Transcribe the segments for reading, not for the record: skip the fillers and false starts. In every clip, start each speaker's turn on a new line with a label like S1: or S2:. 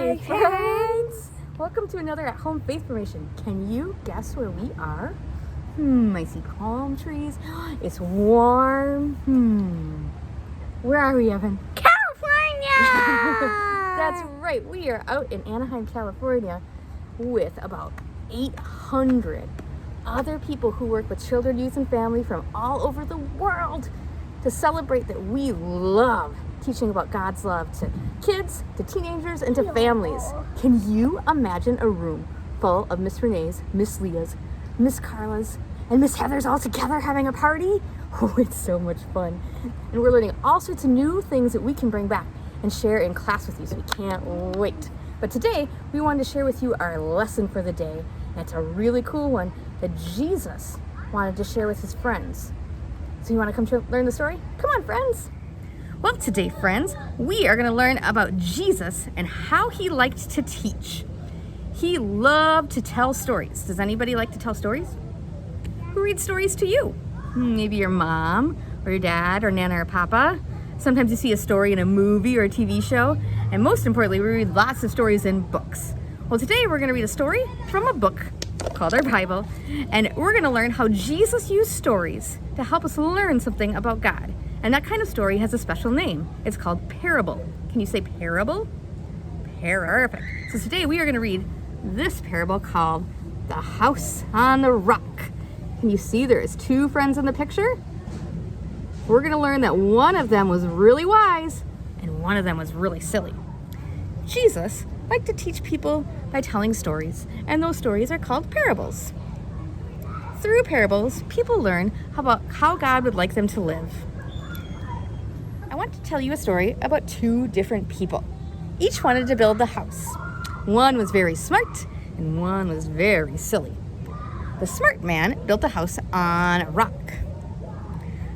S1: Hi, friends! Welcome to another At Home Faith Formation. Can you guess where we are? I see palm trees. It's warm. Where are we, Evan?
S2: California!
S1: That's right. We are out in Anaheim, California with about 800 other people who work with children, youth, and family from all over the world to celebrate that we love teaching about God's love to kids, to teenagers, and to families. Can you imagine a room full of Miss Renee's, Miss Leah's, Miss Carla's, and Miss Heather's all together having a party? Oh, it's so much fun. And we're learning all sorts of new things that we can bring back and share in class with you, so we can't wait. But today, we wanted to share with you our lesson for the day. And it's a really cool one that Jesus wanted to share with his friends. So you want to come to learn the story? Come on, friends. Well, today, friends, we are going to learn about Jesus and how he liked to teach. He loved to tell stories. Does anybody like to tell stories? Who reads stories to you? Maybe your mom or your dad or Nana or Papa. Sometimes you see a story in a movie or a TV show. And most importantly, we read lots of stories in books. Well, today we're going to read a story from a book called our Bible. And we're going to learn how Jesus used stories to help us learn something about God. And that kind of story has a special name. It's called parable. Can you say parable? Perfect. So today we are going to read this parable called The House on the Rock. Can you see there is two friends in the picture? We're going to learn that one of them was really wise and one of them was really silly. Jesus liked to teach people by telling stories, and those stories are called parables. Through parables, people learn about how God would like them to live. I want to tell you a story about two different people. Each wanted to build the house. One was very smart and one was very silly. The smart man built the house on a rock.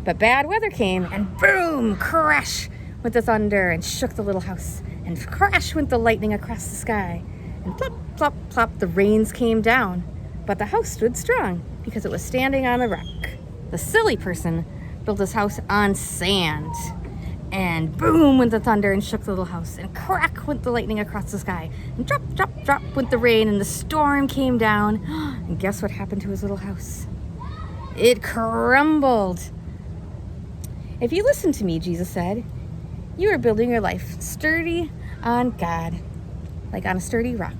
S1: But bad weather came and boom, crash went the thunder and shook the little house. And crash went the lightning across the sky. And plop, plop, plop, the rains came down. But the house stood strong because it was standing on the rock. The silly person built his house on sand. And boom went the thunder and shook the little house. And crack went the lightning across the sky. And drop, drop, drop went the rain and the storm came down. And guess what happened to his little house? It crumbled. If you listen to me, Jesus said, you are building your life sturdy on God, like on a sturdy rock.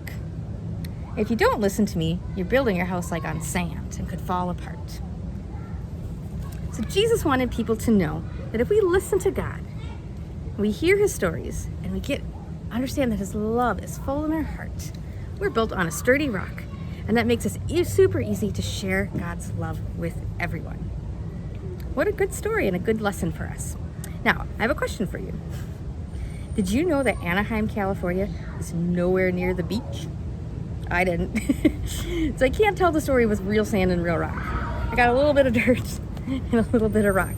S1: If you don't listen to me, you're building your house like on sand and could fall apart. So Jesus wanted people to know that if we listen to God, we hear his stories, and we understand that his love is full in our heart, we're built on a sturdy rock, and that makes us super easy to share God's love with everyone. What a good story and a good lesson for us. Now, I have a question for you. Did you know that Anaheim, California is nowhere near the beach? I didn't. So I can't tell the story with real sand and real rock. I got a little bit of dirt and a little bit of rock.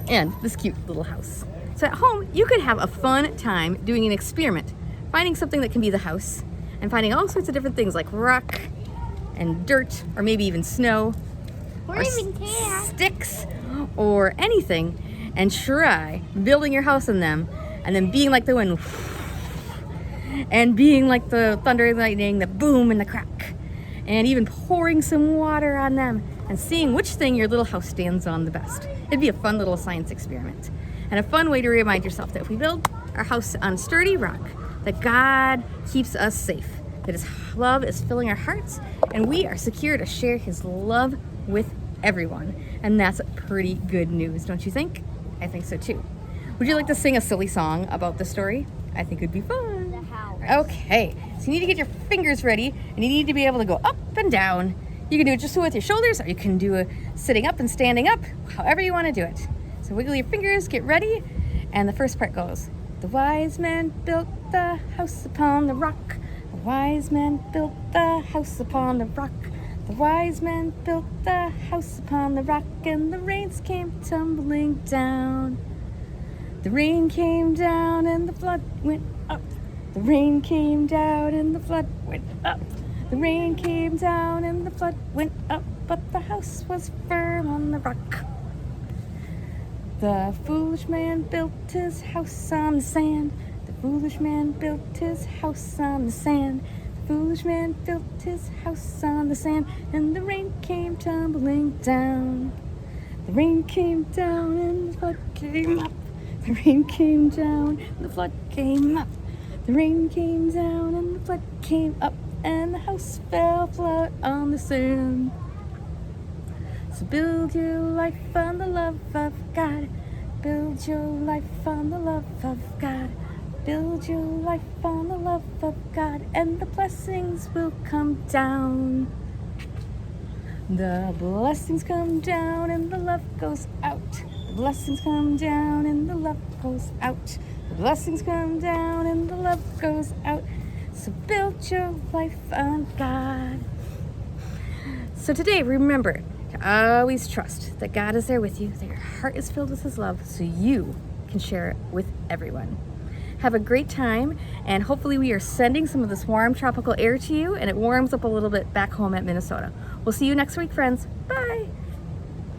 S1: And this cute little house. So at home, you could have a fun time doing an experiment, finding something that can be the house, and finding all sorts of different things like rock and dirt, or maybe even snow,
S2: Or even
S1: sticks, or anything, and try building your house in them, and then being like the wind, and being like the thunder and lightning, the boom and the crack, and even pouring some water on them, and seeing which thing your little house stands on the best. It'd be a fun little science experiment, and a fun way to remind yourself that if we build our house on sturdy rock, that God keeps us safe, that his love is filling our hearts, and we are secure to share his love with everyone. And that's pretty good news, don't you think? I think so too. Would you like to sing a silly song about the story? I think it'd be fun.
S2: the house.
S1: Okay, so you need to get your fingers ready, and you need to be able to go up and down. You can do it just with your shoulders, or you can do it sitting up and standing up, however you want to do it. So wiggle your fingers, get ready, and the first part goes, the wise man built the house upon the rock. The wise man built the house upon the rock. The wise man built the house upon the rock, and the rains came tumbling down. The rain came down and the flood went up. The rain came down and the flood went up. The rain came down and the flood went up, but the house was firm on the rock. The foolish man built his house on the sand. The foolish man built his house on the sand. The foolish man built his house on the sand, and the rain came tumbling down. The rain came down and the flood came up. The rain came down and the flood came up. The rain came down and the flood came up, and the house fell flat on the sand. So build your life on the love of God. Build your life on the love of God. Build your life on the love of God, and the blessings will come down. The blessings come down and the love goes out. The blessings come down and the love goes out. The blessings come down and the love goes out. So build your life on God. So today, remember to always trust that God is there with you, that your heart is filled with His love, so you can share it with everyone. Have a great time, and hopefully we are sending some of this warm tropical air to you, and it warms up a little bit back home at Minnesota. We'll see you next week, friends. Bye.